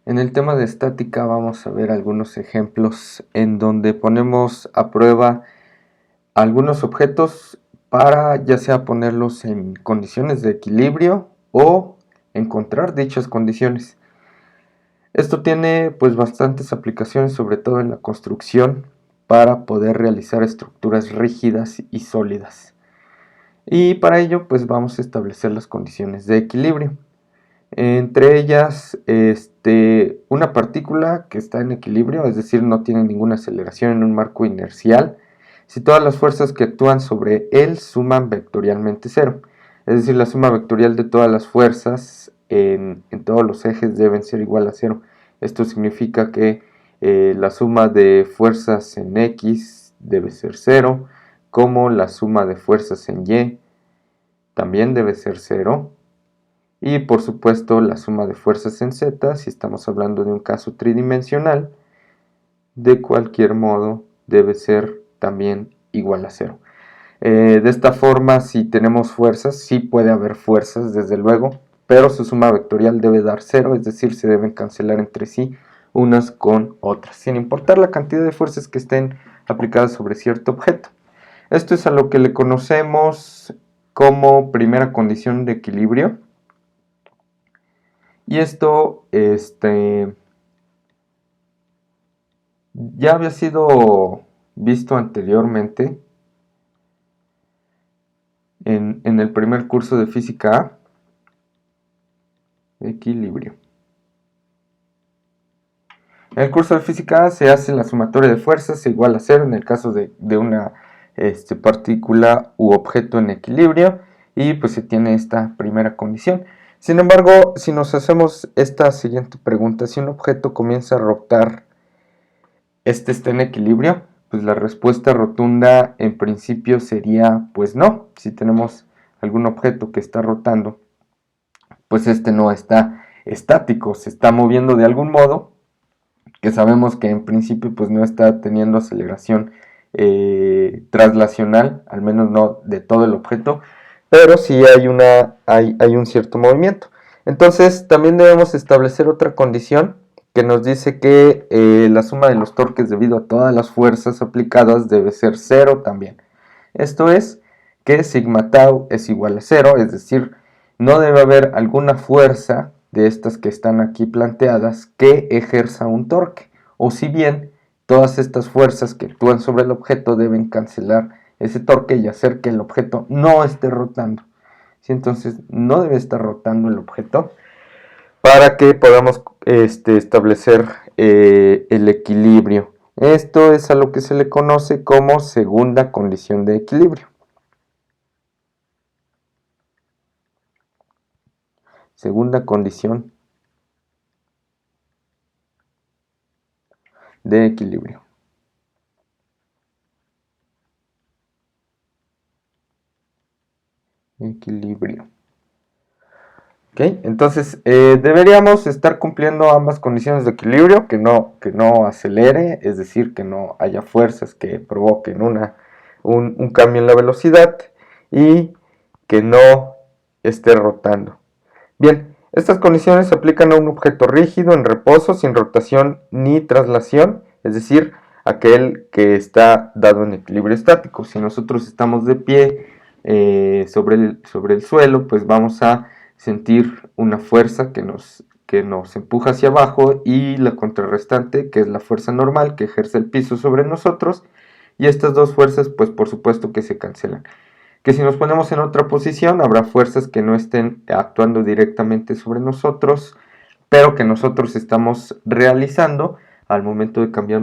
En el tema de estática vamos a ver algunos ejemplos en donde ponemos a prueba algunos objetos para ya sea ponerlos en condiciones de equilibrio o encontrar dichas condiciones. Esto tiene pues bastantes aplicaciones, sobre todo en la construcción, para poder realizar estructuras rígidas y sólidas. Y para ello pues vamos a establecer las condiciones de equilibrio. Entre ellas, una partícula que está en equilibrio, es decir, no tiene ninguna aceleración en un marco inercial, si todas las fuerzas que actúan sobre él suman vectorialmente cero. Es decir, la suma vectorial de todas las fuerzas en todos los ejes deben ser igual a cero. Esto significa que la suma de fuerzas en X debe ser cero, como la suma de fuerzas en Y también debe ser cero. Y por supuesto la suma de fuerzas en Z, si estamos hablando de un caso tridimensional, de cualquier modo debe ser también igual a cero. De esta forma, si tenemos fuerzas, sí puede haber fuerzas desde luego, pero su suma vectorial debe dar cero, es decir, se deben cancelar entre sí unas con otras, sin importar la cantidad de fuerzas que estén aplicadas sobre cierto objeto. Esto es a lo que le conocemos como primera condición de equilibrio. Y esto ya había sido visto anteriormente en el primer curso de física A, equilibrio. En el curso de física A se hace la sumatoria de fuerzas igual a cero en el caso de una partícula u objeto en equilibrio, y pues se tiene esta primera condición. Sin embargo, si nos hacemos esta siguiente pregunta, si un objeto comienza a rotar, está en equilibrio, pues la respuesta rotunda en principio sería pues no. Si tenemos algún objeto que está rotando, pues no está estático, se está moviendo de algún modo, que sabemos que en principio pues no está teniendo aceleración traslacional, al menos no de todo el objeto, pero sí hay un cierto movimiento. Entonces también debemos establecer otra condición que nos dice que la suma de los torques debido a todas las fuerzas aplicadas debe ser cero también. Esto es que sigma tau es igual a cero, es decir, no debe haber alguna fuerza de estas que están aquí planteadas que ejerza un torque, o si bien todas estas fuerzas que actúan sobre el objeto deben cancelar ese torque y hacer que el objeto no esté rotando. ¿Sí? Entonces no debe estar rotando el objeto para que podamos establecer el equilibrio. Esto es a lo que se le conoce como segunda condición de equilibrio. Segunda condición de equilibrio. Equilibrio. ¿Okay? Entonces deberíamos estar cumpliendo ambas condiciones de equilibrio, que no acelere, es decir, que no haya fuerzas que provoquen un cambio en la velocidad y que no esté rotando. Bien, estas condiciones se aplican a un objeto rígido en reposo sin rotación ni traslación, es decir, aquel que está dado en equilibrio estático. Si nosotros estamos de pie sobre el suelo, pues vamos a sentir una fuerza que nos empuja hacia abajo, y la contrarrestante, que es la fuerza normal que ejerce el piso sobre nosotros, y estas dos fuerzas pues por supuesto que se cancelan. Que si nos ponemos en otra posición, habrá fuerzas que no estén actuando directamente sobre nosotros, pero que nosotros estamos realizando al momento de cambiar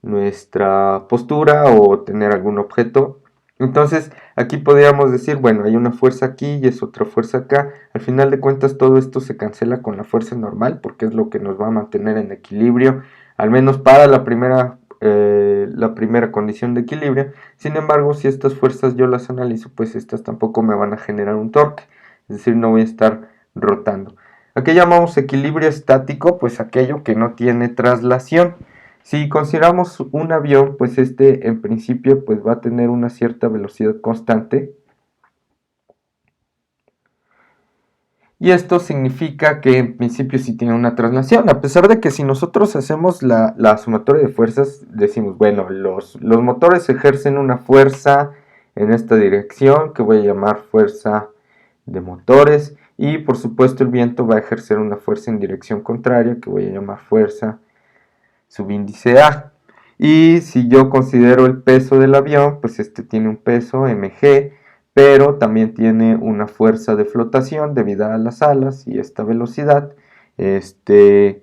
nuestra postura o tener algún objeto. Entonces aquí podríamos decir, bueno, hay una fuerza aquí y es otra fuerza acá. Al final de cuentas todo esto se cancela con la fuerza normal, porque es lo que nos va a mantener en equilibrio, al menos para la primera condición de equilibrio. Sin embargo, si estas fuerzas yo las analizo, pues estas tampoco me van a generar un torque, es decir, no voy a estar rotando. ¿A qué llamamos equilibrio estático? Pues aquello que no tiene traslación. Si consideramos un avión, pues en principio pues va a tener una cierta velocidad constante, Y esto significa que en principio sí tiene una traslación, a pesar de que si nosotros hacemos la sumatoria de fuerzas, decimos, bueno, los motores ejercen una fuerza en esta dirección, que voy a llamar fuerza de motores, y por supuesto el viento va a ejercer una fuerza en dirección contraria, que voy a llamar fuerza subíndice A. Y si yo considero el peso del avión, pues este tiene un peso mg, pero también tiene una fuerza de flotación debido a las alas y esta velocidad. Este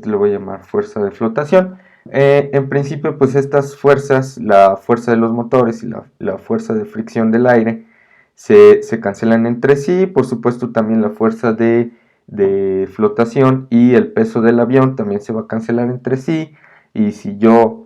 lo voy a llamar fuerza de flotación. En principio, pues estas fuerzas, la fuerza de los motores y la fuerza de fricción del aire, se cancelan entre sí. Por supuesto, también la fuerza de flotación y el peso del avión también se va a cancelar entre sí. Y si yo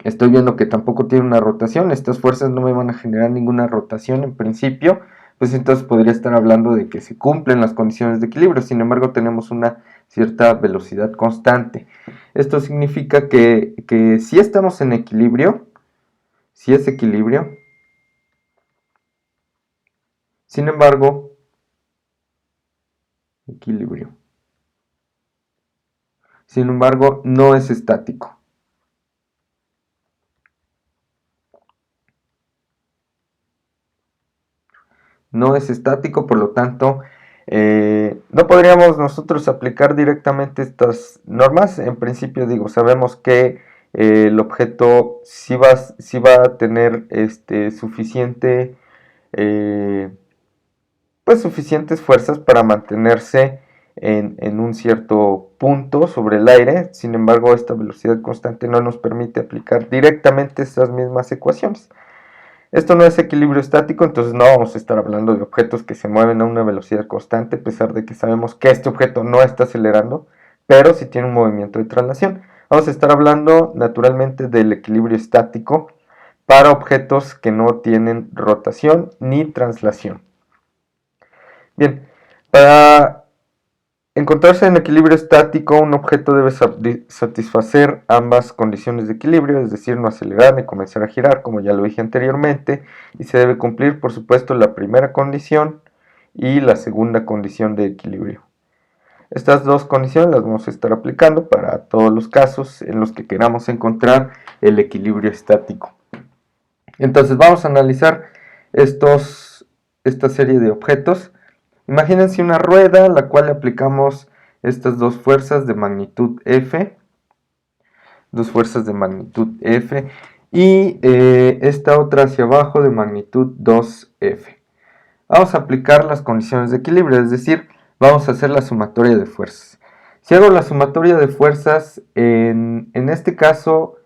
estoy viendo que tampoco tiene una rotación, estas fuerzas no me van a generar ninguna rotación en principio, pues entonces podría estar hablando de que se cumplen las condiciones de equilibrio. Sin embargo, tenemos una cierta velocidad constante. Esto significa que si estamos en equilibrio, si es equilibrio, sin embargo, equilibrio, sin embargo, no es estático. No es estático, por lo tanto, no podríamos nosotros aplicar directamente estas normas. En principio, digo, sabemos que el objeto sí va a tener suficiente, pues suficientes fuerzas para mantenerse en un cierto punto sobre el aire. Sin embargo, esta velocidad constante no nos permite aplicar directamente estas mismas ecuaciones. Esto no es equilibrio estático, entonces no vamos a estar hablando de objetos que se mueven a una velocidad constante, a pesar de que sabemos que este objeto no está acelerando, pero sí tiene un movimiento de traslación. Vamos a estar hablando naturalmente del equilibrio estático para objetos que no tienen rotación ni traslación. Bien, para encontrarse en equilibrio estático, un objeto debe satisfacer ambas condiciones de equilibrio, es decir, no acelerar ni comenzar a girar, como ya lo dije anteriormente, y se debe cumplir, por supuesto, la primera condición y la segunda condición de equilibrio. Estas dos condiciones las vamos a estar aplicando para todos los casos en los que queramos encontrar el equilibrio estático. Entonces vamos a analizar esta serie de objetos. Imagínense una rueda a la cual le aplicamos estas dos fuerzas de magnitud F, y esta otra hacia abajo de magnitud 2F. Vamos a aplicar las condiciones de equilibrio, es decir, vamos a hacer la sumatoria de fuerzas. Si hago la sumatoria de fuerzas, en este caso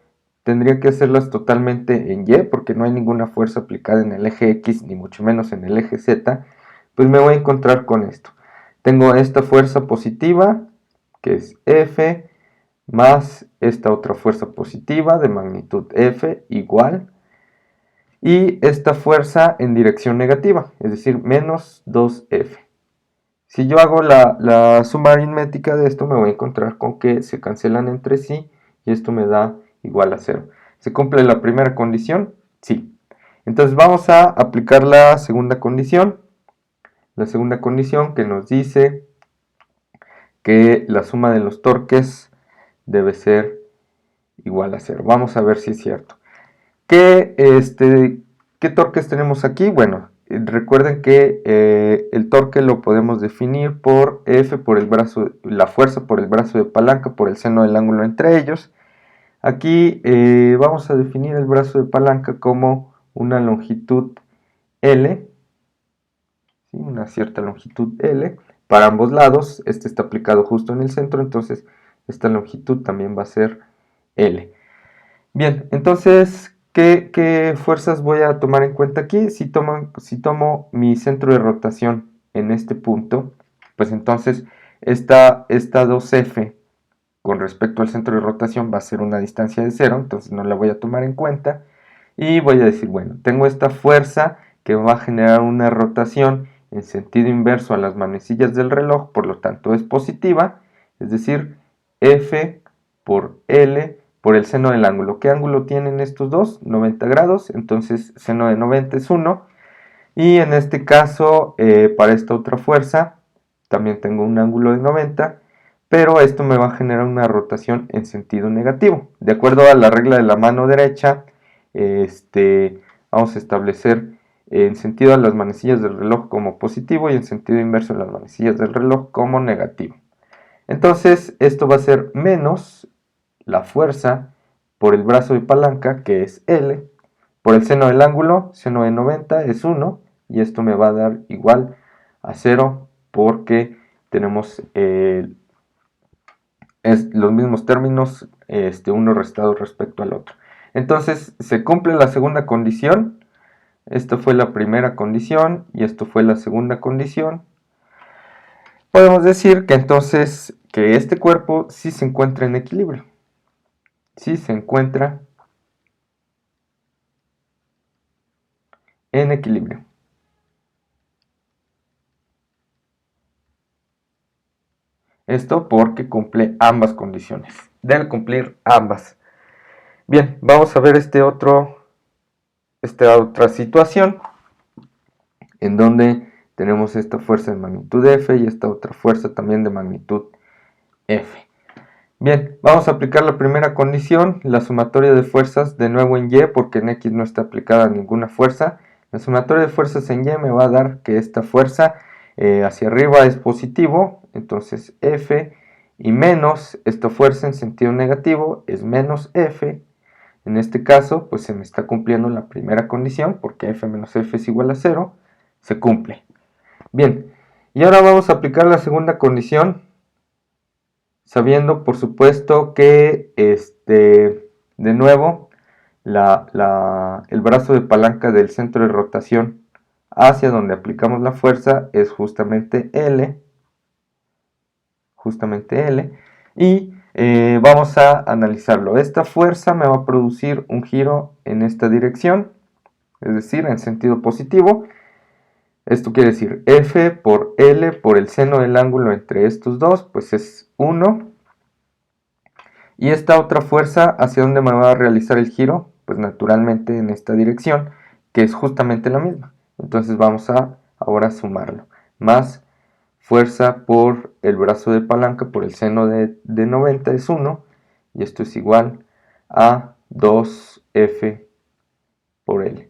tendría que hacerlas totalmente en Y, porque no hay ninguna fuerza aplicada en el eje X, ni mucho menos en el eje Z, pues me voy a encontrar con esto. Tengo esta fuerza positiva, que es F, más esta otra fuerza positiva de magnitud F, igual, y esta fuerza en dirección negativa, es decir, menos 2F. Si yo hago la suma aritmética de esto, me voy a encontrar con que se cancelan entre sí, y esto me da igual a 0. ¿Se cumple la primera condición? Sí. Entonces vamos a aplicar la segunda condición. La segunda condición que nos dice que la suma de los torques debe ser igual a 0. Vamos a ver si es cierto. ¿Qué torques tenemos aquí? Bueno, recuerden que el torque lo podemos definir por F, por el brazo, la fuerza por el brazo de palanca, por el seno del ángulo entre ellos. Aquí vamos a definir el brazo de palanca como una longitud L, ¿sí? Una cierta longitud L para ambos lados. Este está aplicado justo en el centro, entonces esta longitud también va a ser L. Bien, entonces, ¿qué fuerzas voy a tomar en cuenta aquí? Si tomo mi centro de rotación en este punto, pues entonces esta 2F con respecto al centro de rotación va a ser una distancia de 0, entonces no la voy a tomar en cuenta. Y voy a decir, bueno, tengo esta fuerza que va a generar una rotación en sentido inverso a las manecillas del reloj, por lo tanto es positiva, es decir, F por L por el seno del ángulo. ¿Qué ángulo tienen estos dos? 90 grados, entonces seno de 90 es 1. Y en este caso, para esta otra fuerza, también tengo un ángulo de 90, pero esto me va a generar una rotación en sentido negativo. De acuerdo a la regla de la mano derecha, vamos a establecer en sentido a las manecillas del reloj como positivo y en sentido inverso a las manecillas del reloj como negativo. Entonces, esto va a ser menos la fuerza por el brazo de palanca, que es L, por el seno del ángulo, seno de 90 es 1, y esto me va a dar igual a 0 porque tenemos los mismos términos, uno restado respecto al otro. Entonces se cumple la segunda condición, esto fue la primera condición y esto fue la segunda condición. Podemos decir que entonces que este cuerpo sí se encuentra en equilibrio, sí se encuentra en equilibrio. Esto porque cumple ambas condiciones. Debe cumplir ambas. Bien, vamos a ver esta otra situación en donde tenemos esta fuerza de magnitud F y esta otra fuerza también de magnitud F. Bien, vamos a aplicar la primera condición, la sumatoria de fuerzas de nuevo en Y porque en X no está aplicada ninguna fuerza. La sumatoria de fuerzas en Y me va a dar que esta fuerza hacia arriba es positivo, entonces F, y menos esta fuerza en sentido negativo es menos F. En este caso, pues se me está cumpliendo la primera condición, porque F menos F es igual a 0, se cumple. Bien, y ahora vamos a aplicar la segunda condición, sabiendo por supuesto que, de nuevo, el brazo de palanca del centro de rotación hacia donde aplicamos la fuerza es justamente L, y vamos a analizarlo. Esta fuerza me va a producir un giro en esta dirección, es decir, en sentido positivo. Esto quiere decir F por L por el seno del ángulo entre estos dos, pues es 1. Y esta otra fuerza, ¿hacia dónde me va a realizar el giro? Pues naturalmente en esta dirección, que es justamente la misma. Entonces vamos a ahora sumarlo. Más fuerza por el brazo de palanca por el seno de 90 es 1. Y esto es igual a 2F por L.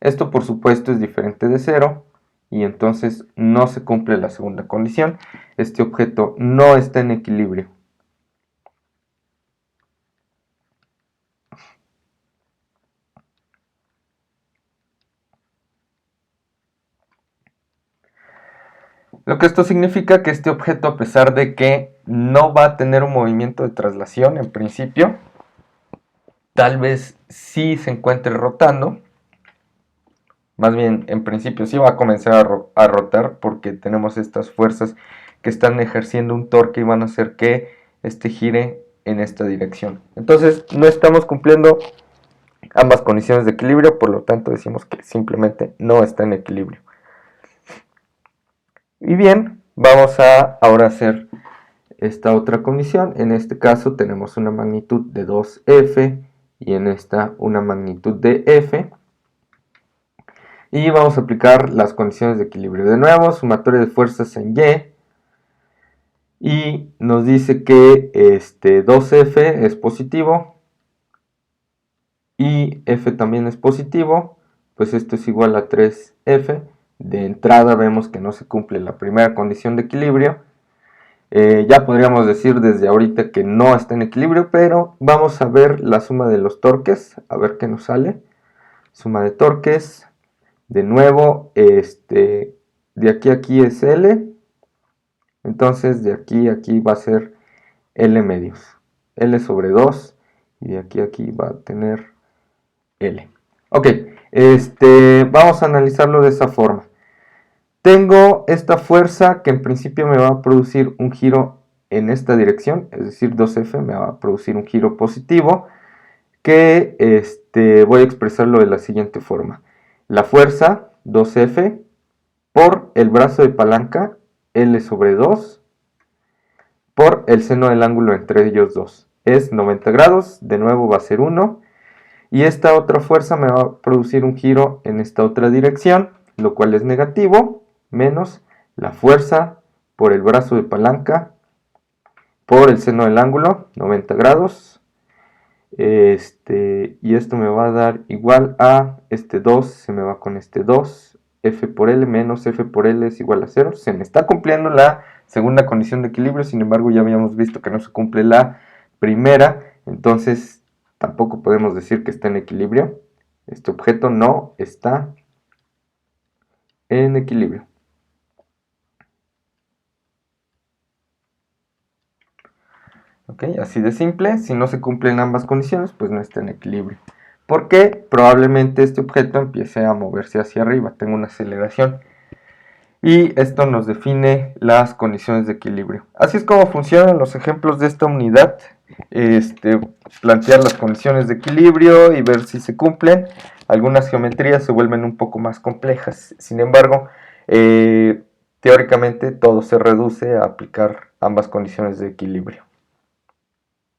Esto por supuesto es diferente de 0. Y entonces no se cumple la segunda condición. Este objeto no está en equilibrio. Lo que esto significa que este objeto, a pesar de que no va a tener un movimiento de traslación en principio, tal vez sí se encuentre rotando. Más bien, en principio sí va a comenzar a rotar porque tenemos estas fuerzas que están ejerciendo un torque y van a hacer que este gire en esta dirección. Entonces, no estamos cumpliendo ambas condiciones de equilibrio, por lo tanto decimos que simplemente no está en equilibrio. Y bien, vamos a ahora hacer esta otra condición. En este caso tenemos una magnitud de 2F y en esta una magnitud de F. Y vamos a aplicar las condiciones de equilibrio. De nuevo, sumatoria de fuerzas en Y. Y nos dice que 2F es positivo y F también es positivo. Pues esto es igual a 3F. De entrada vemos que no se cumple la primera condición de equilibrio. Ya podríamos decir desde ahorita que no está en equilibrio, pero vamos a ver la suma de los torques, a ver qué nos sale. Suma de torques, de nuevo, de aquí a aquí es L, entonces de aquí a aquí va a ser L medios, L sobre 2, y de aquí a aquí va a tener L. Ok, vamos a analizarlo de esa forma. Tengo esta fuerza que en principio me va a producir un giro en esta dirección, es decir, 2F me va a producir un giro positivo, que voy a expresarlo de la siguiente forma. La fuerza, 2F, por el brazo de palanca, L sobre 2, por el seno del ángulo entre ellos dos. Es 90 grados, de nuevo va a ser 1, y esta otra fuerza me va a producir un giro en esta otra dirección, lo cual es negativo, menos la fuerza por el brazo de palanca por el seno del ángulo, 90 grados. Y esto me va a dar igual a este 2, se me va con este 2, F por L menos F por L es igual a 0. Se me está cumpliendo la segunda condición de equilibrio, sin embargo ya habíamos visto que no se cumple la primera, entonces tampoco podemos decir que está en equilibrio. Este objeto no está en equilibrio. ¿Ok? Así de simple, si no se cumplen ambas condiciones, pues no está en equilibrio. Porque probablemente este objeto empiece a moverse hacia arriba, tenga una aceleración. Y esto nos define las condiciones de equilibrio. Así es como funcionan los ejemplos de esta unidad. Plantear las condiciones de equilibrio y ver si se cumplen. Algunas geometrías se vuelven un poco más complejas. Sin embargo, teóricamente todo se reduce a aplicar ambas condiciones de equilibrio.